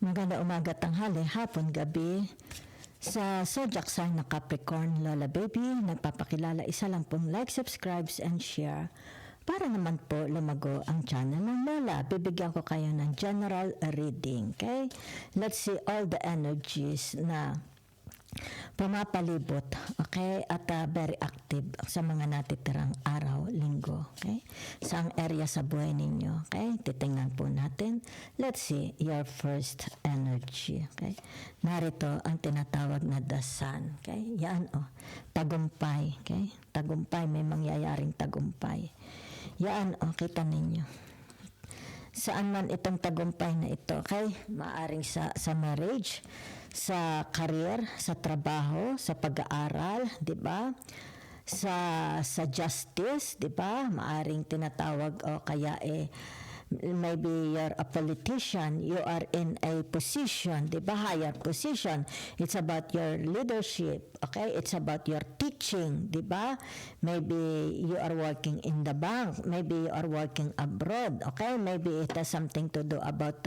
Maganda umaga, tanghali, hapon, gabi. Sa zodiac sign na Capricorn, Lola Baby, nagpapakilala isa lang pong like, subscribes, and share. Para naman po lumago ang channel ng Lola, bibigyan ko kayo ng general reading. Okay? Let's see all the energies na pumapalibot, okay, at very active sa mga natitirang araw, linggo, okay, saang area sa buhay ninyo, okay, titingnan po natin. Let's see your first energy, okay. Narito ang tinatawag na the sun, okay, yan tagumpay, okay, tagumpay, may mangyayaring tagumpay, yan kita ninyo. Saan man itong tagumpay na ito, okay, maaring sa marriage, sa career, sa trabaho, sa pag-aaral, 'di ba? Sa justice, 'di ba? Maaring tinatawag o kaya maybe you're a politician, you are in a position, 'di ba? Higher position. It's about your leadership, okay? It's about your teaching, 'di ba? Maybe you are working in the bank, maybe you are working abroad, okay? Maybe it has something to do about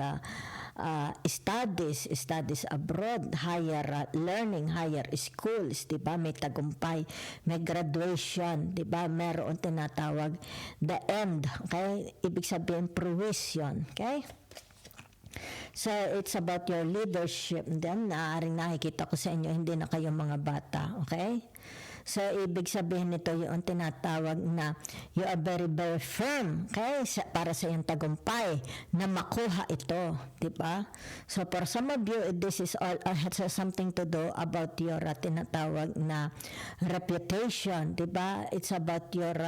studies abroad, higher learning, higher schools, 'di ba? May tagumpay, may graduation, 'di ba? Meron tinatawag the end, okay? Ibig sabihin fruition, okay? So it's about your leadership. Then naaaring nakikita ko sa inyo, hindi na kayo mga bata, okay? So, ibig sabihin nito yung tinatawag na you are very, very firm, okay? Para sa iyong tagumpay na makuha ito, di ba? So, for some of you, this is all has something to do about your tinatawag na reputation, di ba? It's about your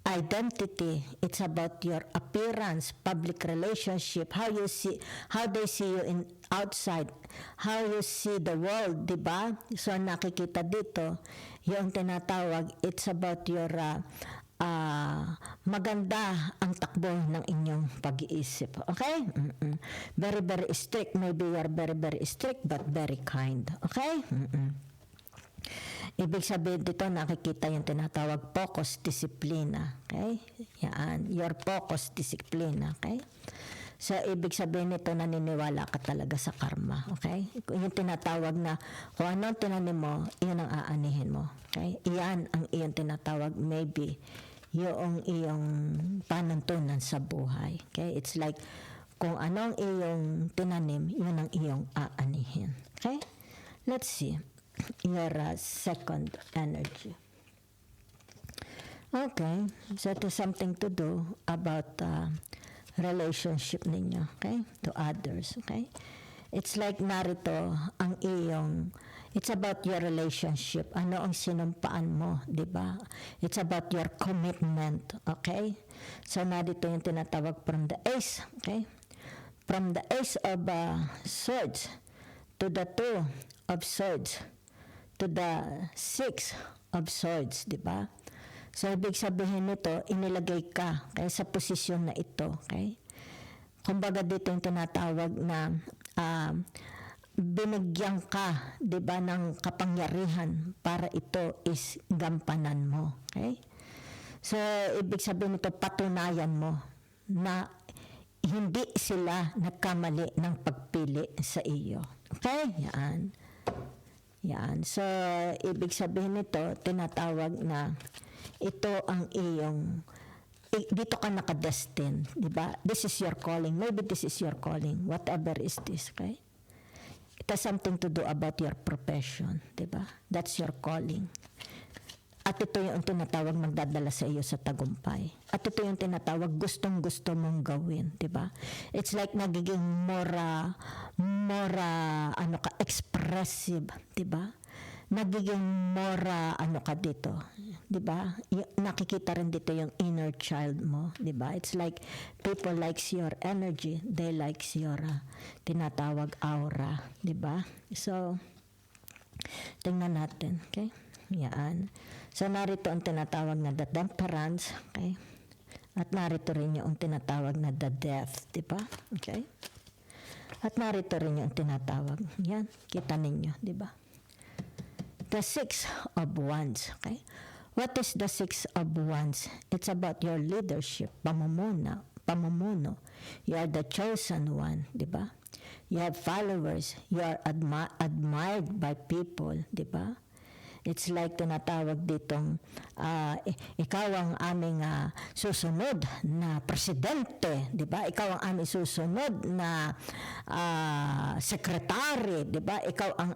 identity, it's about your appearance, public relationship, how they see you in outside, how you see the world, di ba? So nakikita dito yung tinatawag, it's about your maganda ang takbo ng inyong pag-iisip, okay? Very, very strict, maybe you are very, very strict but very kind, okay? Ibig sabihin dito, nakikita yung tinatawag focus, disiplina. Okay? Yan. Your focus, disiplina. Okay? So, ibig sabihin nito, naniniwala ka talaga sa karma. Okay? Yung tinatawag na, kung anong tinanim mo, iyon ang aanihin mo. Okay? Iyan ang iyong tinatawag, maybe, yung iyong panuntunan sa buhay. Okay? It's like, kung anong iyong tinanim, yun ang iyong aanihin. Okay? Let's see your second energy. Okay, so it has something to do about relationship ninyo, okay, to others, okay. It's like narito ang iyong, it's about your relationship, ano ang sinumpaan mo, di ba? It's about your commitment, okay. So narito yung tinatawag from the ace, okay, from the ace of swords to the two of swords to the six of swords, di ba? So, ibig sabihin nito, inilagay ka kaya sa posisyon na ito, okay? Kumbaga dito yung tinatawag na binigyan ka, di ba, ng kapangyarihan para ito is gampanan mo, okay? So, ibig sabihin nito, patunayan mo na hindi sila nagkamali ng pagpili sa iyo. Okay? Yan. Yan. So, ibig sabihin nito, tinatawag na ito ang iyong, dito ka nakadestined, di ba? This is your calling. Maybe this is your calling. Whatever is this, okay? It has something to do about your profession, di ba? That's your calling. At ito yung tinatawag magdadala sa iyo sa tagumpay. At ito yung tinatawag gustong-gusto mong gawin, di ba? It's like nagiging more expressive, di ba? Nagiging more ka dito, di ba? Nakikita rin dito yung inner child mo, di ba? It's like people likes your energy, they likes your tinatawag aura, di ba? So tingnan natin, okay? Yan. So, narito ang tinatawag na the temperance, okay? At narito rin yung tinatawag na the death, di ba? Okay? At narito rin yung tinatawag. Yan, kita ninyo, di ba? The Six of Wands, okay? What is the Six of Wands? It's about your leadership, pamumuno, pamumuno. You are the chosen one, di ba? You have followers. You are admired by people, di ba? It's like tinatawag ditong ikaw ang aming susunod na presidente, di ba? Ikaw ang aming susunod na sekretary, di ba? Ikaw ang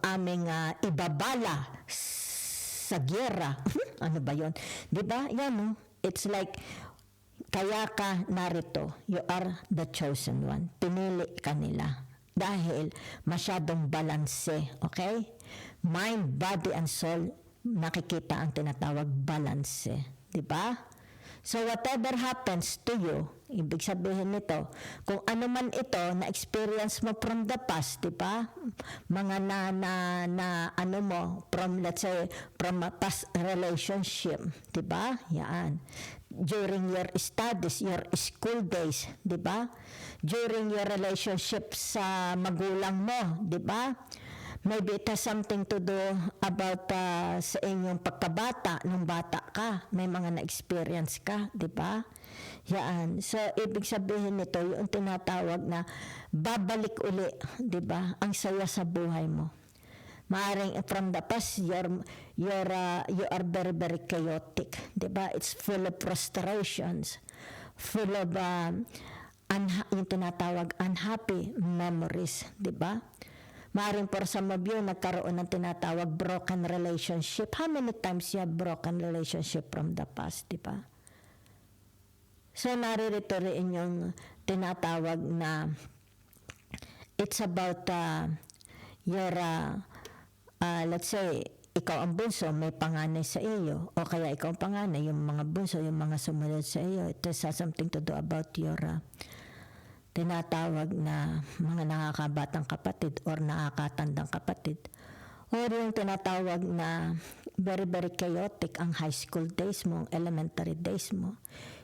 aming ibabala sa giyera. Ano ba 'yon? Di ba? Yan, no? It's like kaya ka narito. You are the chosen one. Pinili ka nila dahil masyadong balanse, okay? Mind, body, and soul, nakikita ang tinatawag balanse. Di ba? So whatever happens to you, ibig sabihin nito, kung ano man ito na experience mo from the past, di ba? Mga ano mo, from let's say, from a past relationship, di ba? Yan. During your studies, your school days, di ba? During your relationship sa magulang mo, di ba? Maybe it has something to do about sa inyong pagkabata, nung bata ka, may mga na-experience ka, di ba? Yan. So, ibig sabihin nito, yung tinatawag na babalik uli, di ba? Ang saya sa buhay mo. Maaring from the past, you are very, very chaotic, di ba? It's full of frustrations, full of yung tinatawag unhappy memories, di ba? Maaring for some of you, nagkaroon ng tinatawag broken relationship. How many times you have broken relationship from the past, di ba? So, naririto rin yung tinatawag na it's about your, let's say, ikaw ang bunso, may panganay sa iyo, o kaya ikaw ang panganay, yung mga bunso, yung mga sumunod sa iyo. It has something to do about your tinatawag na mga nakakabatang kapatid or nakakatandang kapatid. Or yung tinatawag na very, very chaotic ang high school days mo, elementary days mo.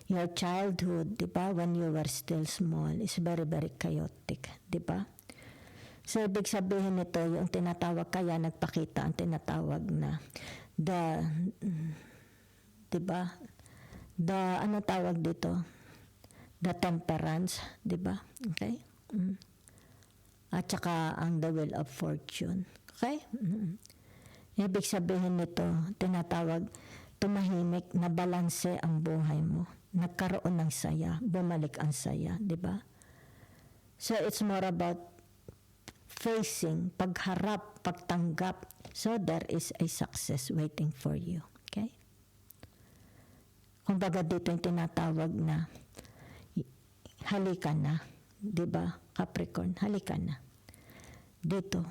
Your childhood, di ba, when you were still small, is very, very chaotic, di ba? So, ibig sabihin nito, yung tinatawag kaya nagpakita, ang tinatawag na di ba? Ano tawag dito? The temperance, di ba? Okay? At saka ang the wheel of fortune. Okay? Ibig sabihin nito, tinatawag, tumahimik na balanse ang buhay mo. Nagkaroon ng saya, bumalik ang saya, di ba? So it's more about facing, pagharap, pagtanggap. So there is a success waiting for you. Okay? Kumbaga dito yung tinatawag na halika na, 'di ba? Capricorn, halika na. Dito,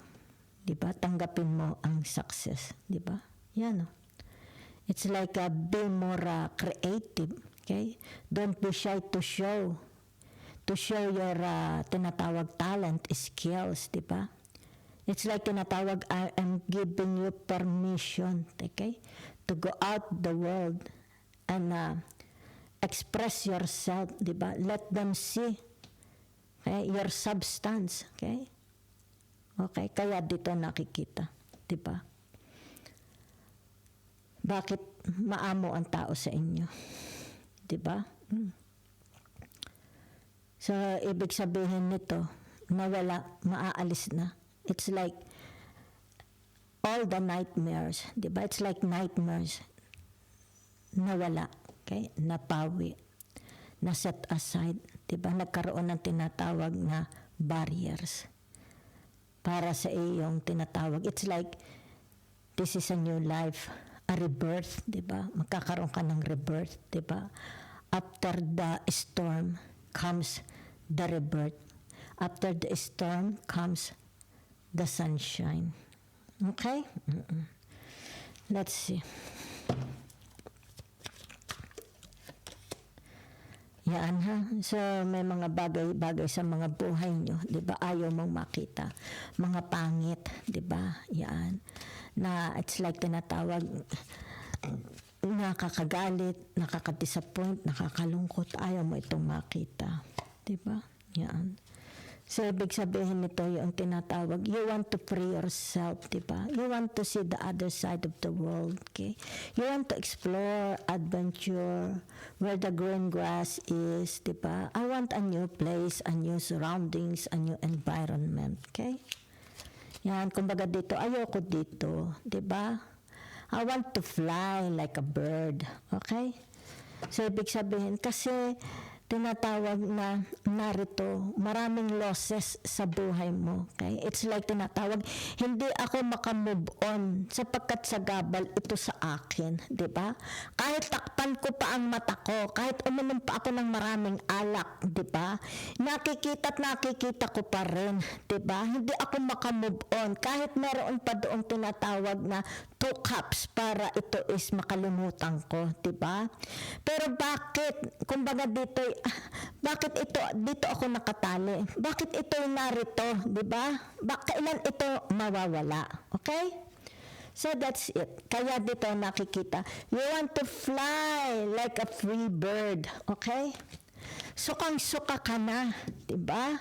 'di ba? Tanggapin mo ang success, 'di ba? Yan, no? It's like be more creative, okay? Don't be shy to show your tinatawag talent, skills, 'di ba? It's like tinatawag, I am giving you permission, okay? To go out the world and express yourself, di ba? Let them see, okay, your substance, okay? Okay, kaya dito nakikita, di ba? Bakit maamo ang tao sa inyo? Di ba? So, ibig sabihin nito, nawala, maaalis na. It's like all the nightmares, di ba? It's like nightmares, nawala. Okay? Napawi, na set aside, 'di ba? Nagkaroon ng tinatawag na barriers para sa iyong tinatawag. It's like this is a new life, a rebirth, 'di ba? Magkakaroon ka ng rebirth, 'di ba? After the storm comes the rebirth. After the storm comes the sunshine. Okay? Let's see. Yan, ha. So may mga bagay sa mga buhay nyo, 'di ba? Ayaw mong makita. Mga pangit, 'di ba? Yan. Na it's like tinatawag, nakakagalit, nakaka-disappoint, nakakalungkot, ayaw mo itong makita. 'Di ba? Yan. So, ibig sabihin nito yung tinatawag, you want to free yourself, di ba? You want to see the other side of the world, okay? You want to explore, adventure, where the green grass is, di ba? I want a new place, a new surroundings, a new environment, okay? Yan, kumbaga dito, ayoko dito, di ba? I want to fly like a bird, okay? So, ibig sabihin, kasi tinatawag na narito, maraming losses sa buhay mo. Okay? It's like tinatawag, hindi ako makamove on sapagkat sa gabal ito sa akin. Diba? Kahit takpan ko pa ang mata ko, kahit uminom pa ako ng maraming alak, diba? Nakikita at nakikita ko pa rin. Diba? Hindi ako makamove on. Kahit meron pa doong tinatawag na 2 cups para ito is makalimutan ko. Diba? Pero bakit? Kumbaga dito, bakit dito ako nakatali? Bakit ito narito, di ba? Kailan ito mawawala? Okay? So that's it. Kaya dito nakikita, you want to fly like a free bird, okay? Sukang-suka ka na, di ba?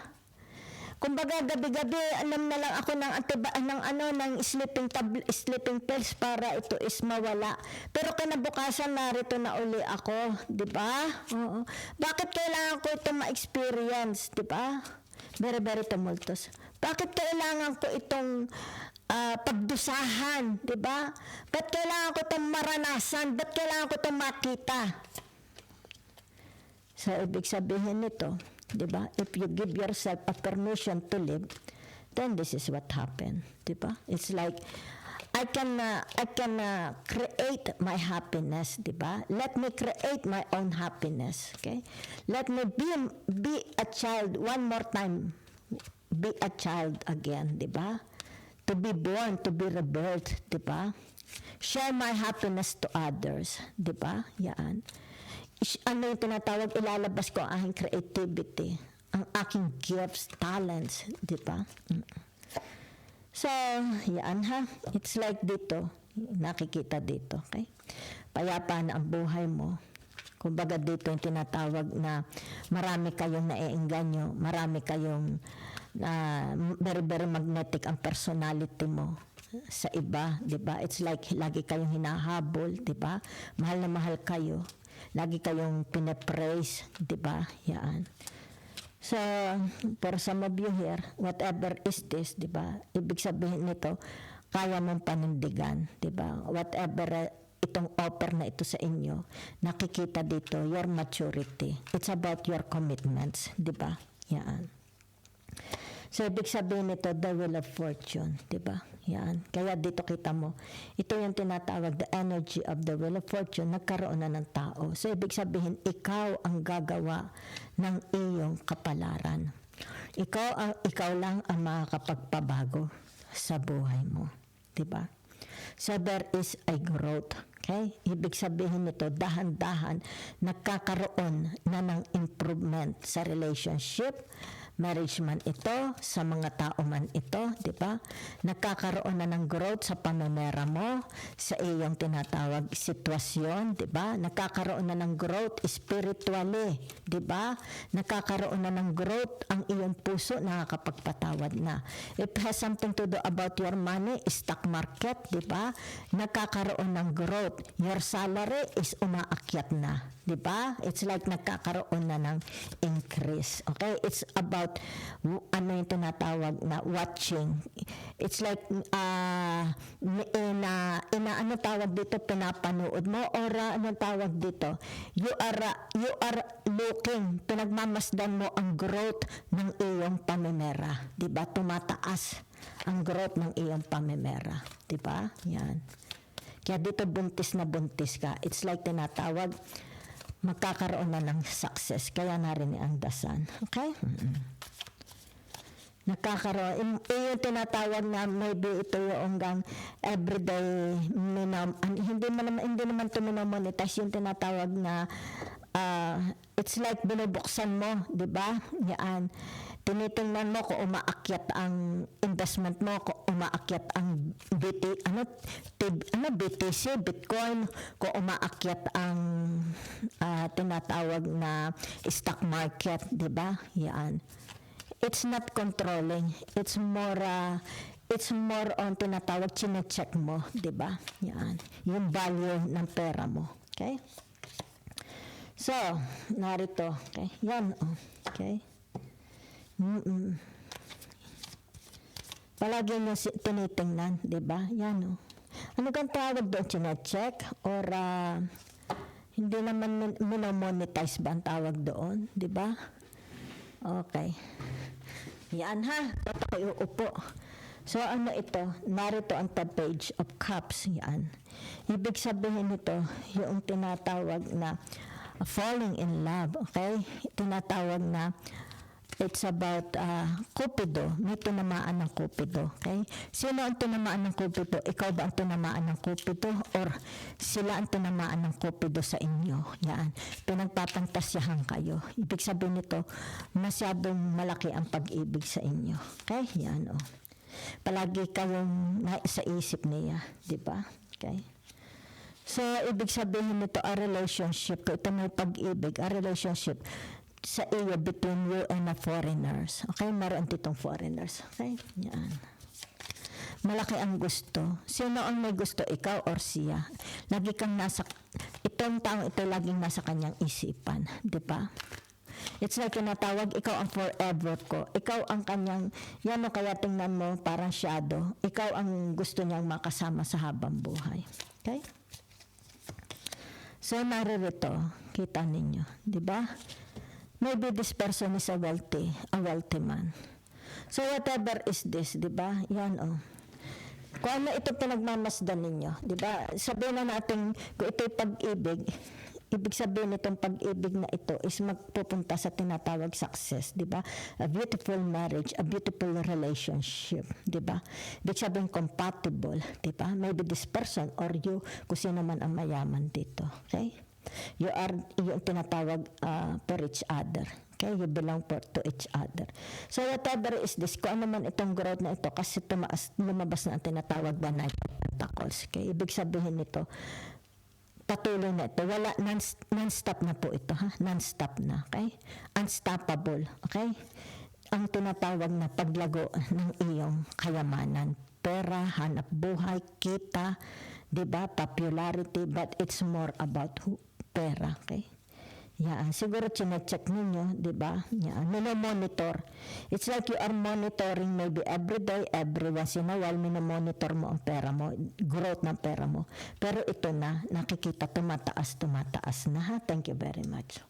Kumbaga gabi-gabi alam na lang ako ng sleeping pills para ito is mawala. Pero kinabukasan narito na uli ako, 'di ba? Oo. Bakit kailangan ko ito ma-experience, 'di ba? Very very tumultuous. Bakit kailangan ko itong pagdusahan, 'di ba? Bakit kailangan ko itong maranasan? Bakit kailangan ko itong makita? So ibig sabihin nito, diba? If you give yourself a permission to live, then this is what happened, diba? It's like I can create my happiness, diba? Let me create my own happiness, okay? Let me be a child one more time, be a child again, diba? To be born, to be rebirthed, diba? Share my happiness to others, diba? Yan. Ano yung tinatawag, ilalabas ko ang aking creativity, ang aking gifts, talents, di ba? So, yan ha. It's like dito, nakikita dito, okay? Payapa na ang buhay mo. Kumbaga dito yung tinatawag na marami kayong naiengganyo, marami kayong very, very magnetic ang personality mo sa iba, di ba? It's like lagi kayong hinahabol, di ba? Mahal na mahal kayo. Lagi kayong pinapraise, di ba? Yan. So, for some of you here, whatever is this, di ba? Ibig sabihin nito, kaya mong panindigan, di ba? Whatever itong offer na ito sa inyo, nakikita dito, your maturity. It's about your commitments, di ba? Yan. So, ibig sabihin nito, the wheel of fortune, di ba? Yan. Kaya dito kita mo, ito yung tinatawag, the energy of the wheel of fortune, nagkaroon na ng tao. So, ibig sabihin, ikaw ang gagawa ng iyong kapalaran. Ikaw lang ang makakapagpabago sa buhay mo. Diba? So, there is a growth. Okay? Ibig sabihin nito, dahan-dahan, nagkakaroon na ng improvement sa relationship, marriage man ito, sa mga tao man ito, di ba? Nagkakaroon na ng growth sa pamemera mo, sa iyong tinatawag sitwasyon, di ba? Nagkakaroon na ng growth spiritually, di ba? Nagkakaroon na ng growth ang iyong puso, nakakapagpatawad na. If it has something to do about your money, stock market, di ba? Nagkakaroon ng growth. Your salary is umaakyat na, di ba? It's like nagkakaroon na ng increase. Okay? It's about ano yung tinatawag na watching. It's like ano tawag dito, pinapanood mo, or ano tawag dito, you are looking, pinagmamasdan mo ang growth ng iyong pamimera, di ba? Tumataas ang growth ng iyong pamimera, di ba? Yan. Kaya dito buntis na buntis ka. It's like tinatawag, magkakaroon na ng success. Kaya narin ang dasan. Okay? Nakakaroon. Yung tinatawag na maybe ito yung hanggang everyday hindi naman ito minomonetize, yung tinatawag na it's like binubuksan mo, di ba? Yan. Tinitingnan mo kung umaakyat ang investment mo, kung umaakyat ang BTC, Bitcoin, kung umaakyat ang tinatawag na stock market, di ba? Yan. it's not controlling. It's more on tinatawag, chine-check mo, di ba? Yan. Yung value ng pera mo. Okay? So, narito. Okay? Yan. Okay? Palagi nyo tinitingnan, di ba? Yan. Ano kang tawag doon? Chine-check? Or hindi naman minomonetize ba ang tawag doon? Di ba? Okay. Yan ha. Ito ko iuupo. So ano ito? Narito ang third page of cups. Yan. Ibig sabihin nito, yung tinatawag na falling in love. Okay? Tinatawag na it's about Cupido. May tinamaan ng Cupido. Okay? Sino ang tinamaan ng Cupido? Ikaw ba ang tinamaan ng Cupido? Or sila ang tinamaan ng Cupido sa inyo? Yan. Pinagpapantasyahan kayo. Ibig sabihin nito, masyadong malaki ang pag-ibig sa inyo. Okay? Yan o. Palagi kayong sa isip niya. Diba? Okay? So, ibig sabihin nito, a relationship. Ito may pag-ibig. A relationship sa iyo between you and the foreigners. Okay? Meron ditong foreigners. Okay? Yan. Malaki ang gusto. Sino ang may gusto? Ikaw or siya? Lagi kang itong taong ito laging nasa kanyang isipan. Diba? It's like tinatawag, ikaw ang forever ko. Ikaw ang kanyang, yan o kaya tingnan mo, parang shadow. Ikaw ang gusto niyang makasama sa habang buhay. Okay? So, naririto, kita ninyo. Diba? Maybe this person is a wealthy man. So, whatever is this, diba? Yan o. Kung ano ito pinagmamasdan ninyo, diba? Sabihin na natin, kung ito'y pag-ibig, ibig sabihin itong pag-ibig na ito is magpupunta sa tinatawag success, di ba? A beautiful marriage, a beautiful relationship, di ba? Ibig sabihin compatible, di ba? Maybe this person or you, kung sino man ang mayaman dito, okay? You are yung tinatawag for each other. Okay, you belong to each other. So whatever is this, kung ano man itong growth na ito, kasi lumabas na ang tinatawag ba Knight of Pentacles. Okay, ibig sabihin nito, patuloy na ito. Wala, non-stop na po ito, ha? Non-stop na, okay? Unstoppable, okay? Ang tinatawag na paglago ng iyong kayamanan. Pera, hanap buhay, kita, di ba? Popularity, but it's more about pera, okay? Yan. Siguro chinecheck ninyo, di ba? Yan. Monitor. It's like you are monitoring maybe every day, every once in a while, monitor mo ang pera mo, growth ng pera mo. Pero ito na, nakikita tumataas na ha. Thank you very much.